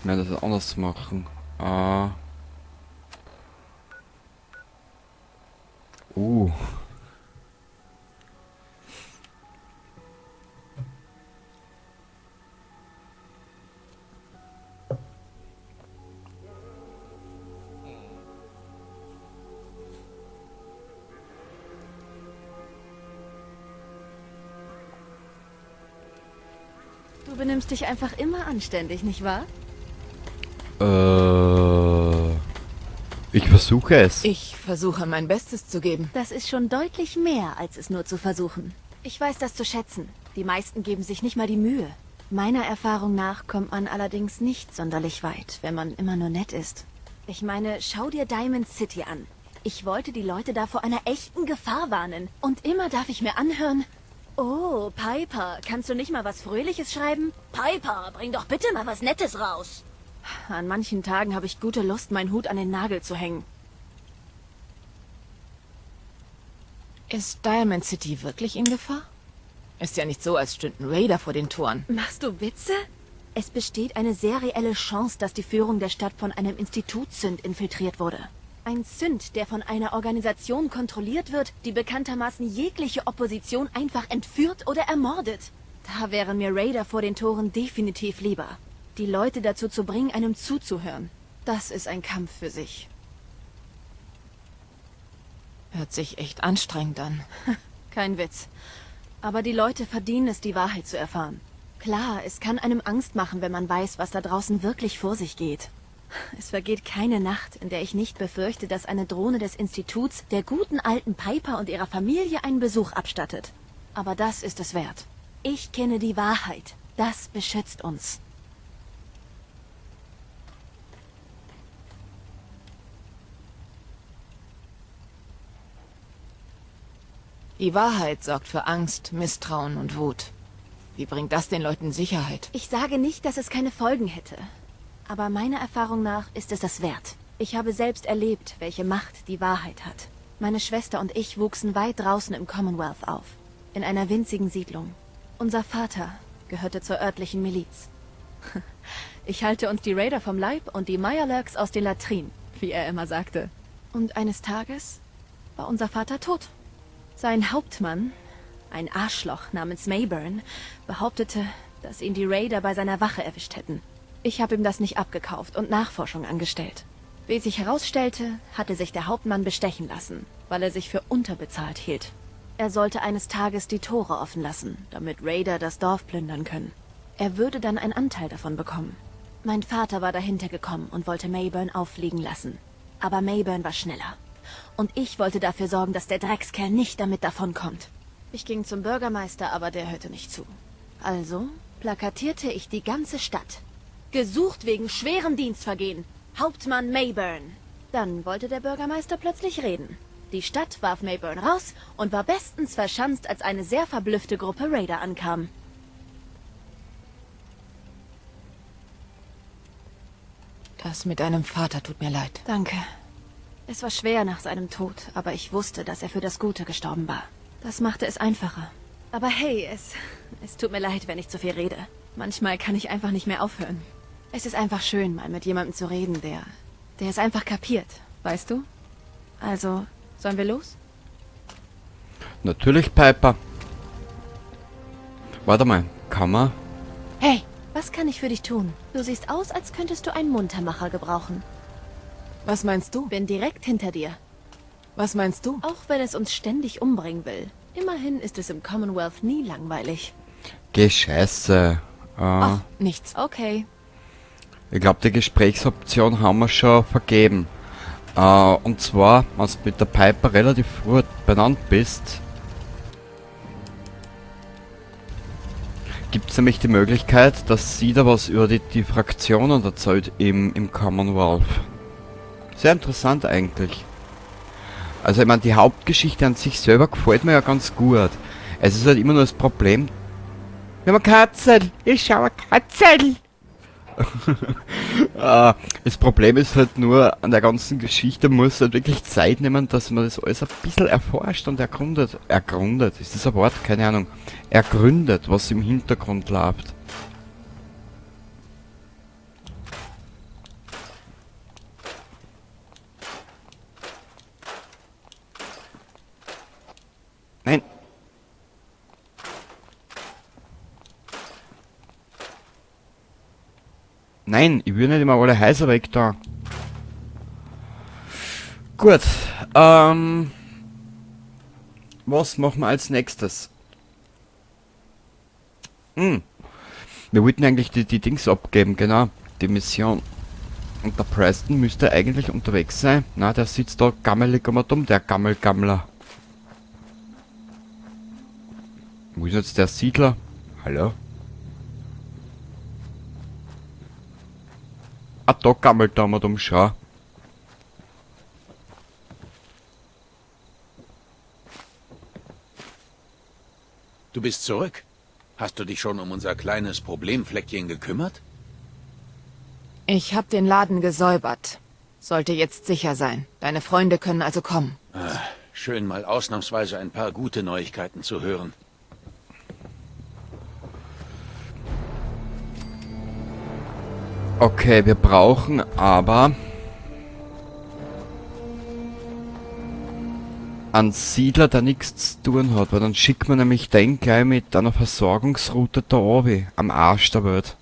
wir das anders machen. Uh. Du benimmst dich einfach immer anständig, nicht wahr? Ich versuche es. Ich versuche mein Bestes zu geben. Das ist schon deutlich mehr, als es nur zu versuchen. Ich weiß das zu schätzen. Die meisten geben sich nicht mal die Mühe. Meiner Erfahrung nach kommt man allerdings nicht sonderlich weit, wenn man immer nur nett ist. Ich meine, schau dir Diamond City an. Ich wollte die Leute da vor einer echten Gefahr warnen. Und immer darf ich mir anhören... Oh, Piper, kannst du nicht mal was Fröhliches schreiben? Piper, bring doch bitte mal was Nettes raus. An manchen Tagen habe ich gute Lust, meinen Hut an den Nagel zu hängen. Ist Diamond City wirklich in Gefahr? Ist ja nicht so, als stünden Raider vor den Toren. Machst du Witze? Es besteht eine sehr reelle Chance, dass die Führung der Stadt von einem Institut-Sünd infiltriert wurde. Ein Sünd, der von einer Organisation kontrolliert wird, die bekanntermaßen jegliche Opposition einfach entführt oder ermordet. Da wären mir Raider vor den Toren definitiv lieber. Die Leute dazu zu bringen, einem zuzuhören. Das ist ein Kampf für sich. Hört sich echt anstrengend an. Kein Witz. Aber die Leute verdienen es, die Wahrheit zu erfahren. Klar, es kann einem Angst machen, wenn man weiß, was da draußen wirklich vor sich geht. Es vergeht keine Nacht, in der ich nicht befürchte, dass eine Drohne des Instituts der guten alten Piper und ihrer Familie einen Besuch abstattet. Aber das ist es wert. Ich kenne die Wahrheit. Das beschützt uns. Die Wahrheit sorgt für Angst, Misstrauen und Wut. Wie bringt das den Leuten Sicherheit? Ich sage nicht, dass es keine Folgen hätte. Aber meiner Erfahrung nach ist es das wert. Ich habe selbst erlebt, welche Macht die Wahrheit hat. Meine Schwester und ich wuchsen weit draußen im Commonwealth auf. In einer winzigen Siedlung. Unser Vater gehörte zur örtlichen Miliz. Ich halte uns die Raider vom Leib und die Mirelurks aus den Latrinen, wie er immer sagte. Und eines Tages war unser Vater tot. Sein Hauptmann, ein Arschloch namens Mayburn, behauptete, dass ihn die Raider bei seiner Wache erwischt hätten. Ich habe ihm das nicht abgekauft und Nachforschung angestellt. Wie sich herausstellte, hatte sich der Hauptmann bestechen lassen, weil er sich für unterbezahlt hielt. Er sollte eines Tages die Tore offen lassen, damit Raider das Dorf plündern können. Er würde dann einen Anteil davon bekommen. Mein Vater war dahinter gekommen und wollte Mayburn auffliegen lassen. Aber Mayburn war schneller. Und ich wollte dafür sorgen, dass der Dreckskerl nicht damit davonkommt. Ich ging zum Bürgermeister, aber der hörte nicht zu. Also plakatierte ich die ganze Stadt. Gesucht wegen schwerem Dienstvergehen. Hauptmann Mayburn. Dann wollte der Bürgermeister plötzlich reden. Die Stadt warf Mayburn raus und war bestens verschanzt, als eine sehr verblüffte Gruppe Raider ankam. Das mit deinem Vater tut mir leid. Danke. Es war schwer nach seinem Tod, aber ich wusste, dass er für das Gute gestorben war. Das machte es einfacher. Aber hey, es tut mir leid, wenn ich zu viel rede. Manchmal kann ich einfach nicht mehr aufhören. Es ist einfach schön, mal mit jemandem zu reden, der es einfach kapiert, weißt du? Also, sollen wir los? Natürlich, Piper. Warte mal, kann man? Hey, was kann ich für dich tun? Du siehst aus, als könntest du einen Muntermacher gebrauchen. Was meinst du? Bin direkt hinter dir. Was meinst du? Auch wenn es uns ständig umbringen will. Immerhin ist es im Commonwealth nie langweilig. Geh Scheiße. Ach, nichts. Okay. Ich glaube, die Gesprächsoption haben wir schon vergeben. Und zwar, wenn du mit der Piper relativ früh benannt bist, gibt es nämlich die Möglichkeit, dass sie da was über die Fraktionen erzählt im Commonwealth. Sehr interessant eigentlich. Also ich meine, die Hauptgeschichte an sich selber gefällt mir ja ganz gut. Es ist halt immer nur das Problem. Wir haben eine Katze! Ich schaue eine Katze! Das Problem ist halt nur, an der ganzen Geschichte muss halt wirklich Zeit nehmen, dass man das alles ein bisschen erforscht und ergründet. Ergründet, ist das ein Wort? Keine Ahnung. Ergründet, was im Hintergrund läuft. Nein, ich will nicht immer alle Häuser weg da. Gut, was machen wir als nächstes? Wir wollten eigentlich die Dings abgeben, genau, die Mission. Und der Preston müsste eigentlich unterwegs sein. Na, der sitzt da gammelig um dumm, der Gammler. Wo ist jetzt der Siedler? Hallo? Ah, da gammelt da mal dumm, schau. Du bist zurück. Hast du dich schon um unser kleines Problemfleckchen gekümmert? Ich habe den Laden gesäubert. Sollte jetzt sicher sein. Deine Freunde können also kommen. Schön, mal ausnahmsweise ein paar gute Neuigkeiten zu hören. Okay, wir brauchen aber einen Siedler, der nichts zu tun hat, weil dann schickt man nämlich den gleich mit einer Versorgungsroute da oben, am Arsch der Welt.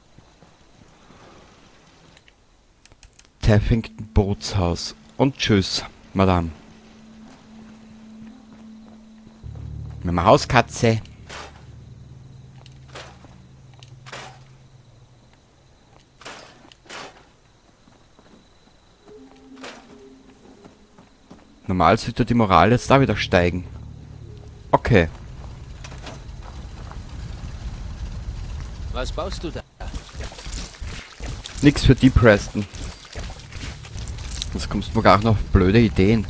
Taffington Bootshaus. Und tschüss, Madame. Mit dem Hauskatze. Normal sollte die Moral jetzt da wieder steigen. Okay. Was baust du da? Nix für die Preston. Jetzt kommst du mir gar noch auf blöde Ideen.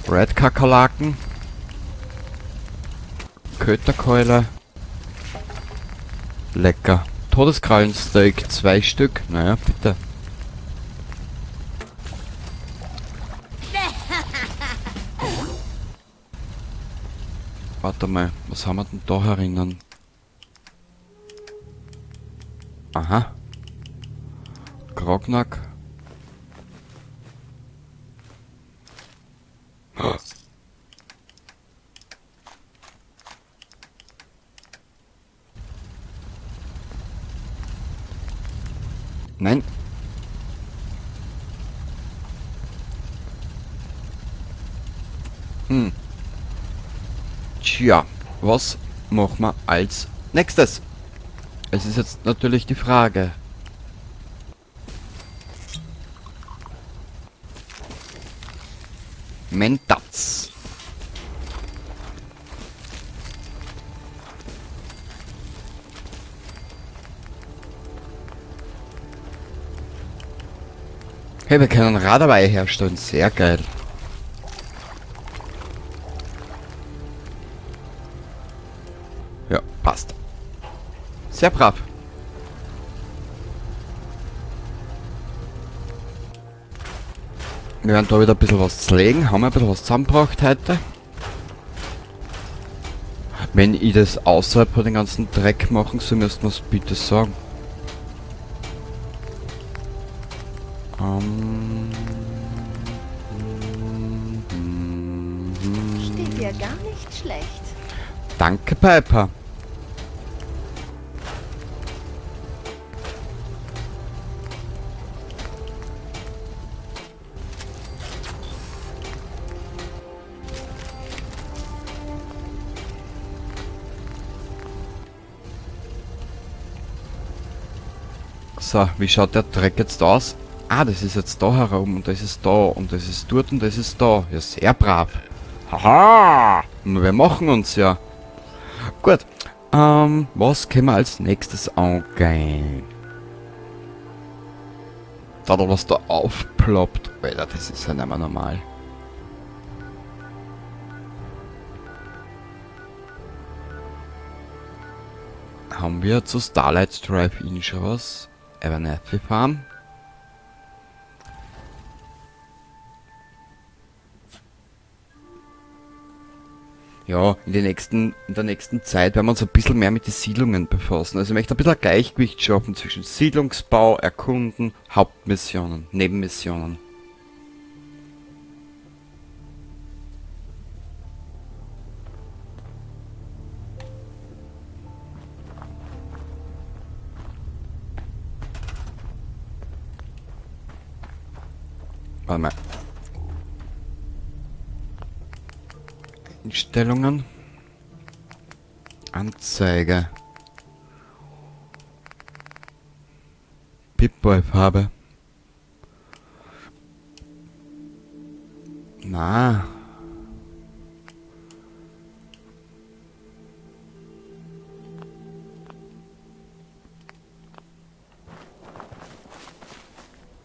Red Kakerlaken. Köterkeule. Lecker. Todeskrallensteak, 2 Stück. Naja, bitte. Warte mal, was haben wir denn da herinnen? Aha. Grognack. Nein. Tja, was machen wir als nächstes? Es ist jetzt natürlich die Frage. Mentats. Hey, wir können Raderweih herstellen. Sehr geil. Ja, passt. Sehr brav. Wir werden da wieder ein bisschen was zerlegen. Haben wir ein bisschen was zusammengebracht heute. Wenn ich das außerhalb von den ganzen Dreck machen soll, müsst ihr es bitte sagen. Steht dir gar nicht schlecht. Danke, Piper. So, wie schaut der Dreck jetzt aus? Ah, das ist jetzt da herum und das ist da und das ist dort und das ist da. Ja, sehr brav. Haha! Wir machen uns ja. Gut. Was können wir als nächstes angehen? Da was da aufploppt. Alter, das ist ja nicht mehr normal. Haben wir zu Starlight Drive-In schon was? Abernathy Farm. Ja, in der nächsten Zeit werden wir uns ein bisschen mehr mit den Siedlungen befassen. Also ich möchte ein bisschen ein Gleichgewicht schaffen zwischen Siedlungsbau, Erkunden, Hauptmissionen, Nebenmissionen. Warte mal. Einstellungen. Anzeige. Pip-Boy-Farbe. Na.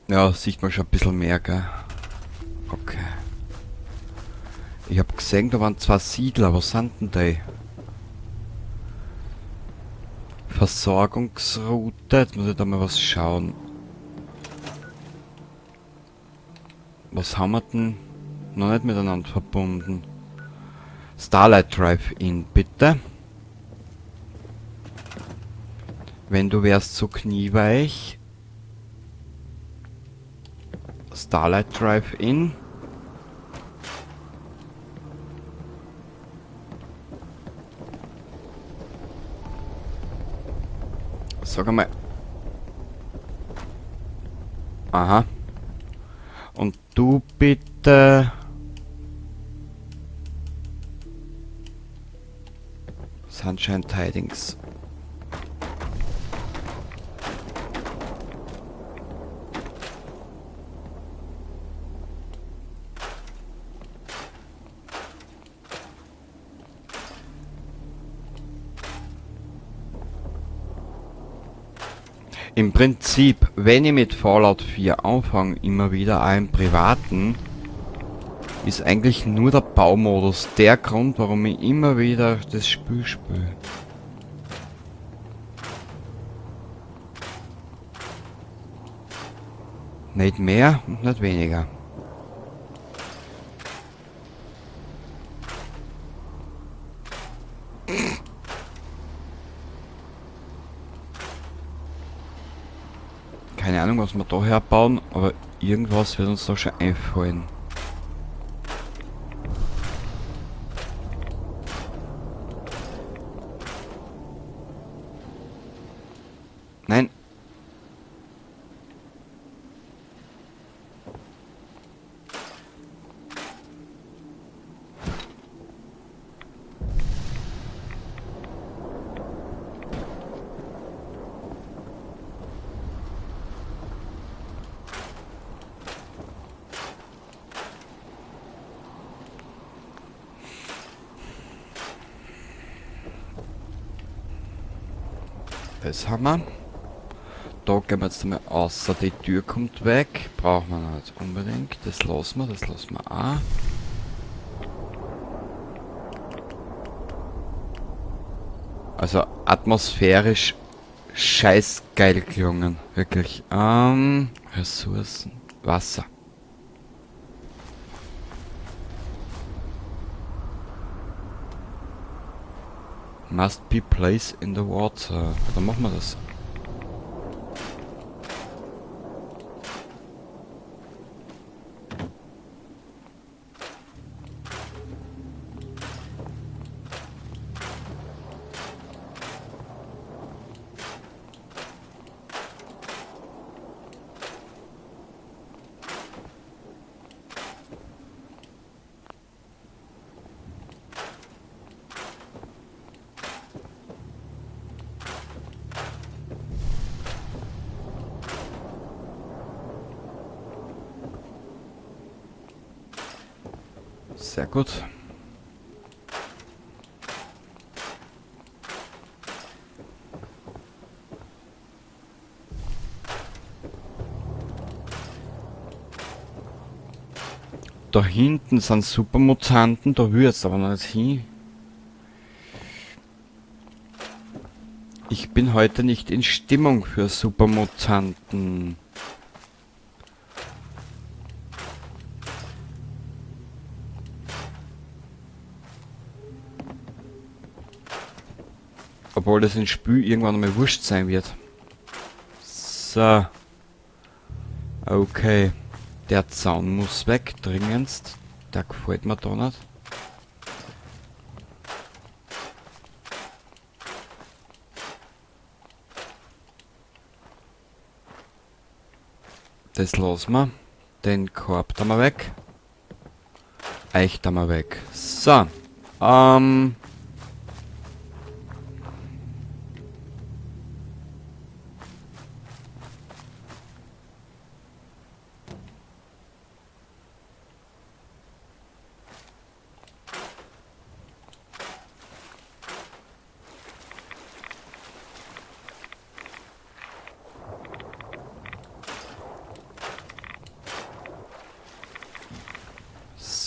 Ja, sieht man schon ein bisschen mehr, gell? Okay. Ich hab gesehen, da waren 2 Siedler. Was sind denn die? Versorgungsroute. Jetzt muss ich da mal was schauen. Was haben wir denn noch nicht miteinander verbunden? Starlight Drive-In, bitte. Wenn du wärst so knieweich. Starlight Drive-In. Sag einmal. Aha. Und du bitte. Sunshine Tidings. Im Prinzip, wenn ich mit Fallout 4 anfange, immer wieder auch im Privaten, ist eigentlich nur der Baumodus der Grund, warum ich immer wieder das Spiel spiele. Nicht mehr und nicht weniger. Keine Ahnung, was wir da herbauen, aber irgendwas wird uns da schon einfallen. Nein. Das haben wir. Da gehen wir jetzt einmal außer, die Tür kommt weg. Brauchen wir nicht unbedingt. Das lassen wir auch. Also atmosphärisch scheiß geil gelungen. Wirklich. Ressourcen. Wasser. Must be placed in the water. Dann machen wir das. Sehr gut. Da hinten sind Supermutanten, da will jetzt aber noch nicht hin. Ich bin heute nicht in Stimmung für Supermutanten. Obwohl das im Spiel irgendwann einmal wurscht sein wird. So. Okay. Der Zaun muss weg, dringendst. Der gefällt mir da nicht. Das lassen wir. Den Korb da mal weg. Eich da mal weg. So. Ähm.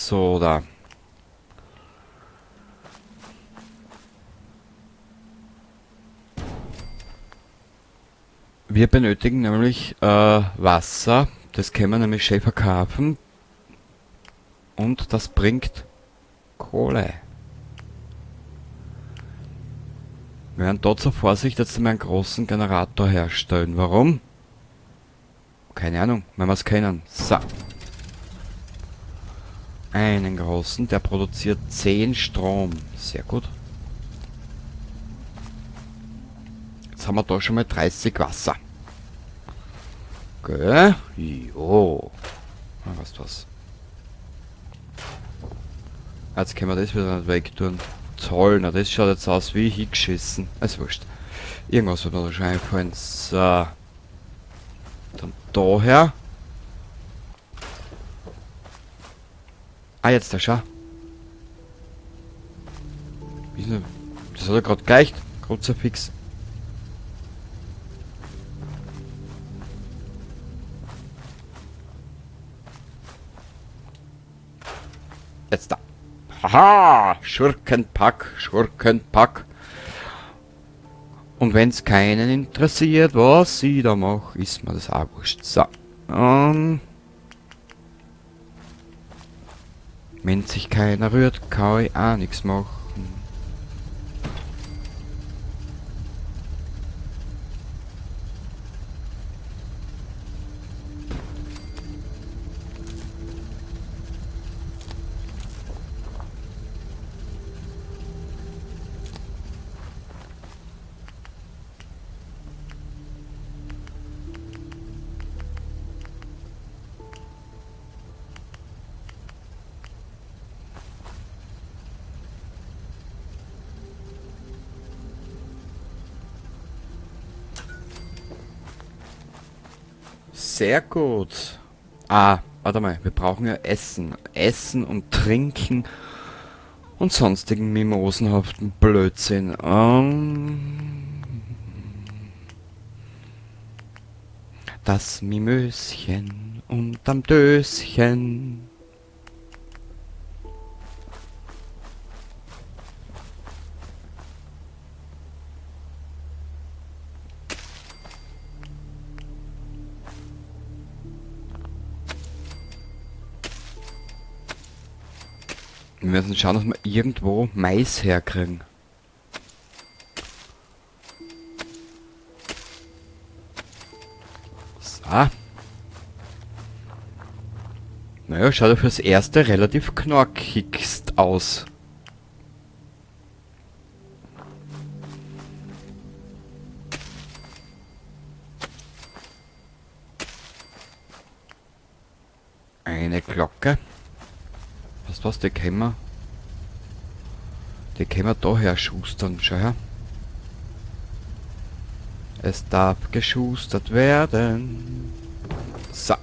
So, da. Wir benötigen nämlich Wasser. Das können wir nämlich schön verkaufen. Und das bringt Kohle. Wir werden dort zur Vorsicht jetzt mal einen großen Generator herstellen. Warum? Keine Ahnung, wenn wir es können. So. Einen großen, der produziert 10 Strom. Sehr gut. Jetzt haben wir da schon mal 30 Wasser. Gell? Jo. Ah, weißt du was? Jetzt können wir das wieder nicht wegtun. Toll, na das schaut jetzt aus wie hingeschissen. Ist wurscht. Irgendwas wird mir da schon einfallen. So. Dann daher. Ah, jetzt da, schau. Das hat ja gerade gereicht. Kruzifix. Jetzt da. Haha! Schurkenpack, Schurkenpack. Und wenn's keinen interessiert, was ich da mache, ist mir das auch wurscht. So. Wenn sich keiner rührt, kann ich auch nichts machen. Sehr gut. Ah, warte mal, wir brauchen ja Essen. Essen und Trinken und sonstigen mimosenhaften Blödsinn. Das Mimöschen unterm Döschen. Wir müssen schauen, dass wir irgendwo Mais herkriegen. So. Naja, schaut ja fürs Erste relativ knorkigst aus. Eine Glocke. Was, die können wir... Die können wir da her schustern, schau her. Es darf geschustert werden. So.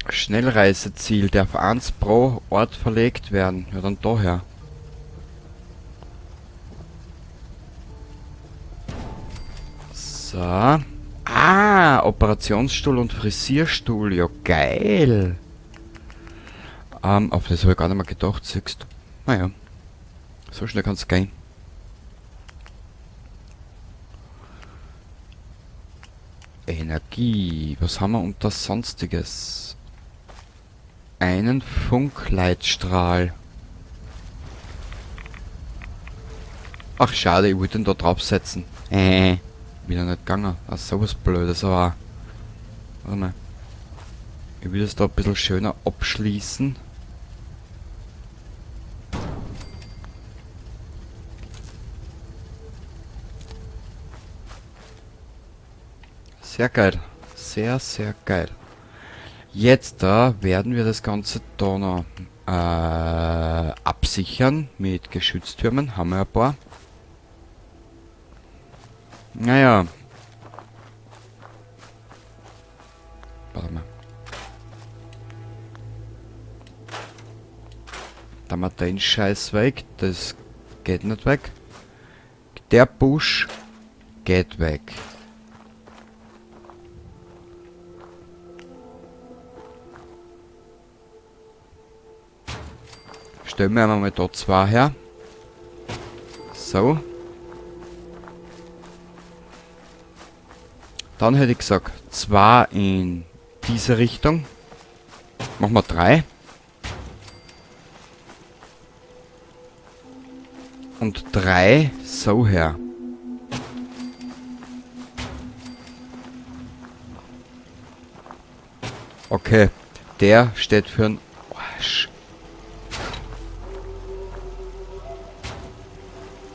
Schnellreiseziel darf 1 pro Ort verlegt werden. Ja, dann daher. So. Ah, Operationsstuhl und Frisierstuhl. Ja, geil. Auf das habe ich gar nicht mehr gedacht, siehst du. Naja. So schnell kann es gehen. Energie. Was haben wir unter Sonstiges? Einen Funkleitstrahl. Ach, schade, ich wollte ihn da draufsetzen. Wieder nicht gegangen. Ach, sowas Blödes, aber... Warte mal. Ich will das da ein bisschen schöner abschließen. Sehr geil. Sehr, sehr geil. Jetzt da werden wir das Ganze da noch absichern mit Geschütztürmen. Haben wir ein paar. Naja. Warte mal. Da haben wir den Scheiß weg. Das geht nicht weg. Der Busch geht weg. Stellen wir mal da zwei her. So. Dann hätte ich gesagt, zwei in diese Richtung. Machen wir 3. Und 3 so her. Okay, der steht für einen Arsch.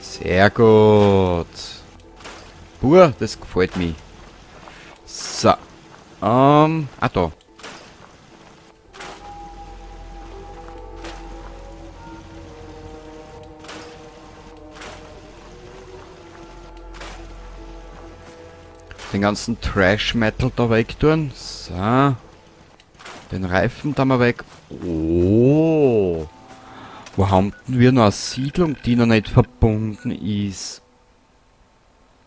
Sehr gut. Pur, das gefällt mir. So. Da. Den ganzen Trash Metal da weg tun. So. Den Reifen da mal weg. Oh. Wo haben denn wir noch eine Siedlung, die noch nicht verbunden ist?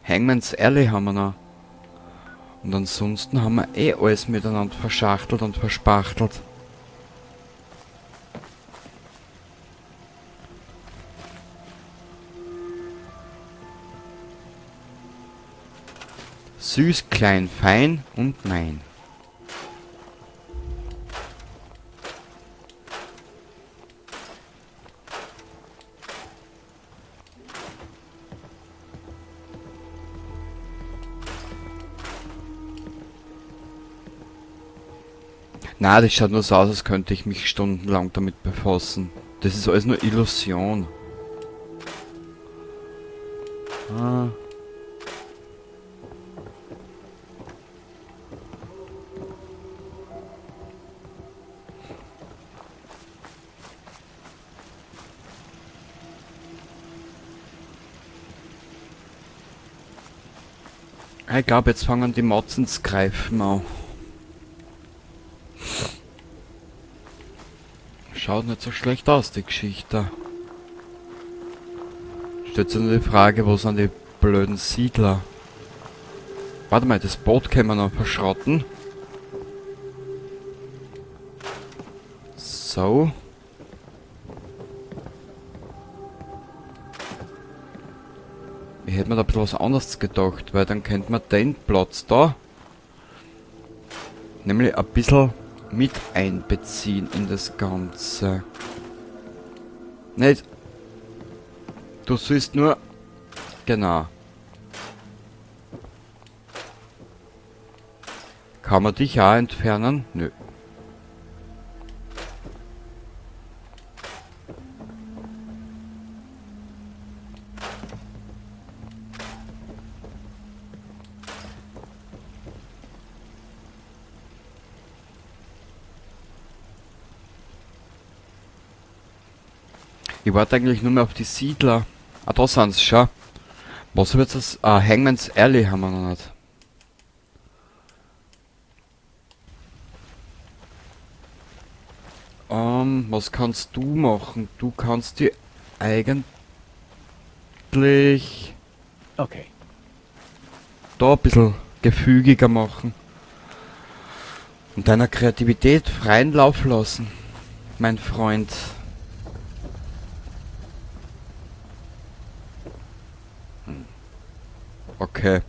Hangman's Alley haben wir noch. Und ansonsten haben wir eh alles miteinander verschachtelt und verspachtelt. Süß, klein, fein und nein. Na, das schaut nur so aus, als könnte ich mich stundenlang damit befassen. Das ist alles nur Illusion. Ah. Ich glaube, jetzt fangen die Motzen zu greifen an. Schaut nicht so schlecht aus, die Geschichte. Stellt sich nur die Frage, wo sind die blöden Siedler? Warte mal, das Boot können wir noch verschrotten. So. Ich hätte mir da ein bisschen was anderes gedacht, weil dann könnte man den Platz da nämlich ein bisschen mit einbeziehen in das Ganze. Nicht? Du sollst nur... Genau. Kann man dich auch entfernen? Nö. Ich warte eigentlich nur mehr auf die Siedler. Ah, da sind sie schon. Was wird das? Ah, Hangman's Alley haben wir noch nicht. Was kannst du machen? Du kannst die eigentlich Okay. da ein bisschen gefügiger machen. Und deiner Kreativität freien Lauf lassen, mein Freund. Okay.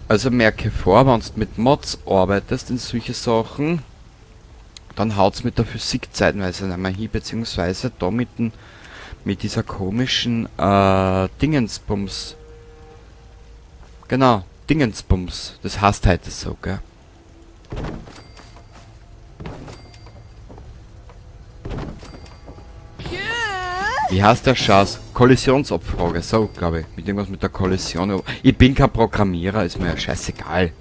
Also merke vor, wenn du mit Mods arbeitest in solche Sachen, dann haut's mit der Physik zeitweise einmal hin, beziehungsweise da mit dieser komischen Dingensbums. Genau, Dingensbums. Das heißt heute so, gell? Wie heißt der Schatz? Kollisionsabfrage, so glaube ich. Mit irgendwas mit der Kollision. Ich bin kein Programmierer, ist mir ja scheißegal.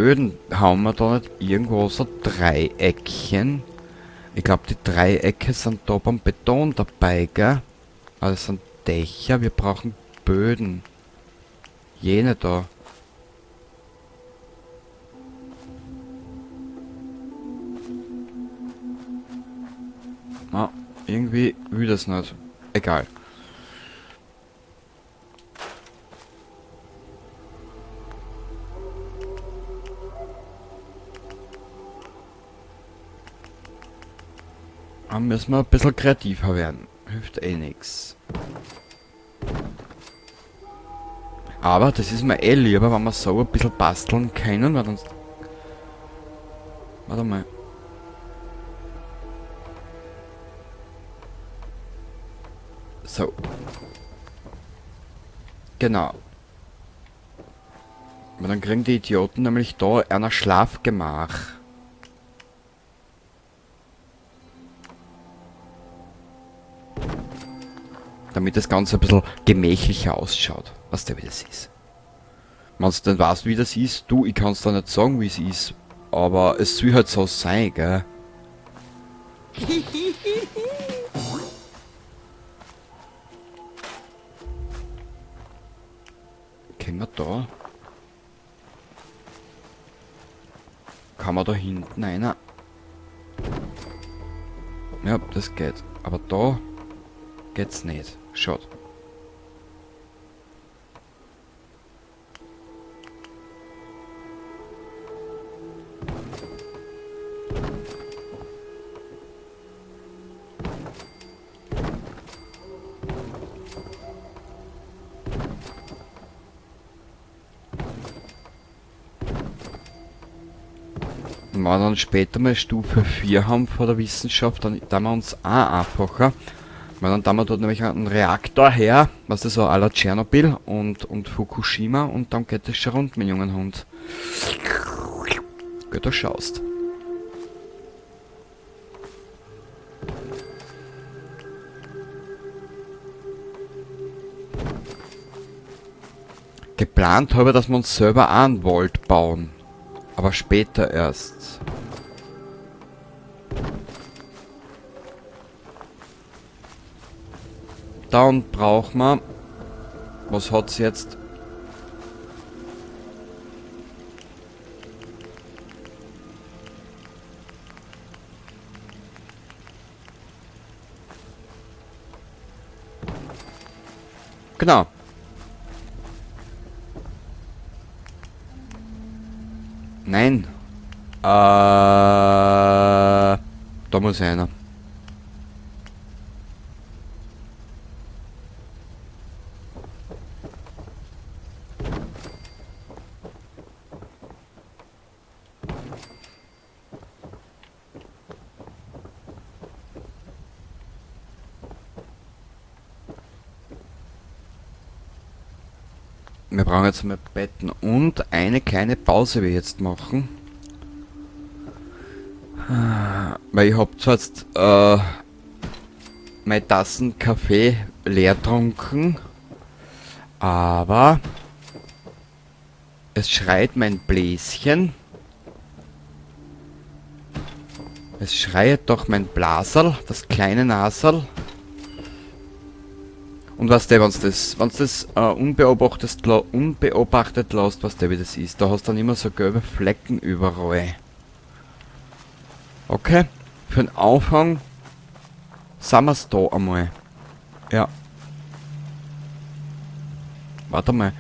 Böden. Haben wir da nicht irgendwo so Dreieckchen? Ich glaube, die Dreiecke sind da beim Beton dabei, gell? Also das sind Dächer, wir brauchen Böden. Jene da. Ah, irgendwie will das nicht. Egal. Dann müssen wir ein bisschen kreativer werden. Hilft eh nix. Aber das ist mir eh lieber, wenn wir so ein bisschen basteln können, weil sonst... Warte mal. So. Genau. Weil dann kriegen die Idioten nämlich da einer Schlafgemach. Damit das Ganze ein bisschen gemächlicher ausschaut. Was der wie das ist. Wenn du denn weißt, wie das ist, du, ich kann es da nicht sagen, wie es ist. Aber es soll halt so sein, gell? Können wir da? Kann man da hinten einer? Ja, das geht. Aber da geht's nicht. Schaut. Wenn wir dann später mal Stufe 4 haben vor der Wissenschaft, dann tun wir uns auch einfacher. Weil dann tun wir dort nämlich einen Reaktor her, was das so à la Tschernobyl und Fukushima, und dann geht das schon rund mit jungen Hund. Gut, du schaust. Geplant habe ich, dass wir uns selber auch einen Wald bauen. Aber später erst. Dann brauchen wir... Was hat's jetzt? Genau. Nein. Da muss einer. Wir brauchen jetzt mal Betten und eine kleine Pause wir jetzt machen. Weil ich hab zwar jetzt meine Tassen Kaffee leer getrunken, aber es schreit mein Bläschen. Es schreit doch mein Blaserl, das kleine Nasal. Und was der, wenn's das unbeobachtet lässt, was der wie das ist, da hast du dann immer so gelbe Flecken überall. Okay, für den Anfang sind wir's da einmal. Ja. Warte mal,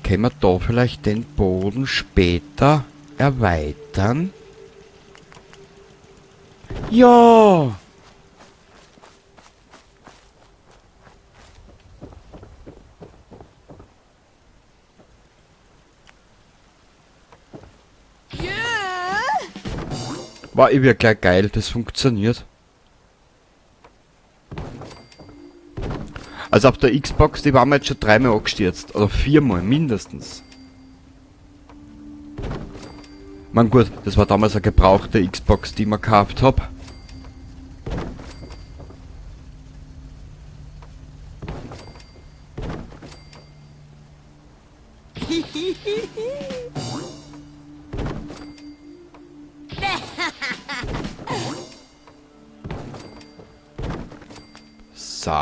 können wir da vielleicht den Boden später erweitern? Ja! War ich wirklich geil, das funktioniert. Also auf der Xbox, die waren wir jetzt schon 3-mal angestürzt. Oder 4-mal mindestens. Man gut, das war damals eine gebrauchte Xbox, die ich mir gekauft habe. So.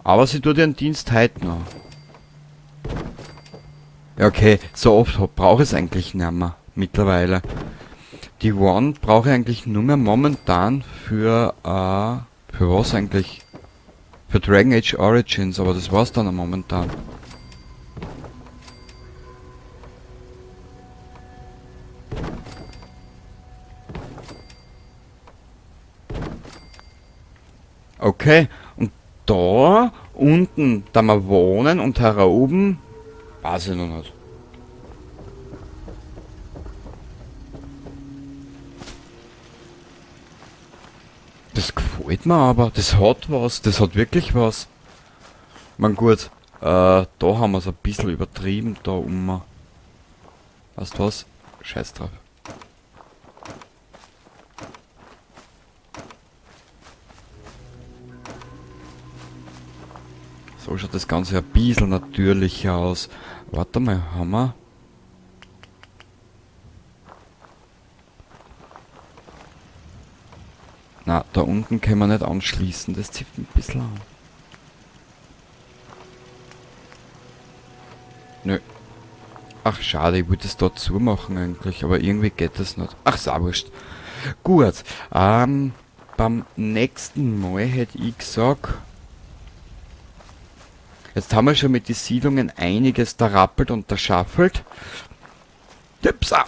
Aber sie tut ihren Dienst heute noch. Ja, okay, so oft brauche ich es eigentlich nicht mehr. Mittlerweile. Die Wand brauche ich eigentlich nur mehr momentan für was eigentlich? Für Dragon Age Origins, aber das war's dann momentan. Okay, und da unten, da wir wohnen und oben, weiß ich noch nicht. Das gefällt mir aber, das hat was, das hat wirklich was. Man gut, da haben wir es ein bisschen übertrieben, da weißt du was? Scheiß drauf. So schaut das Ganze ein bisschen natürlicher aus. Warte mal, haben wir? Na, da unten können wir nicht anschließen. Das zieht ein bisschen an. Nö. Ach, schade, ich wollte es da zumachen eigentlich, aber irgendwie geht das nicht. Ach, so wurscht. Gut, beim nächsten Mal hätte ich gesagt... Jetzt haben wir schon mit den Siedlungen einiges da rappelt und da schaffelt. Tipsa!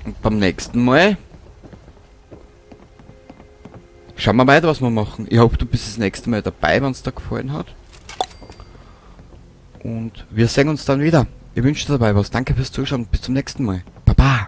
Und beim nächsten Mal schauen wir weiter, was wir machen. Ich hoffe, du bist das nächste Mal dabei, wenn es dir gefallen hat. Und wir sehen uns dann wieder. Ich wünsche dir dabei was. Danke fürs Zuschauen. Bis zum nächsten Mal. Baba!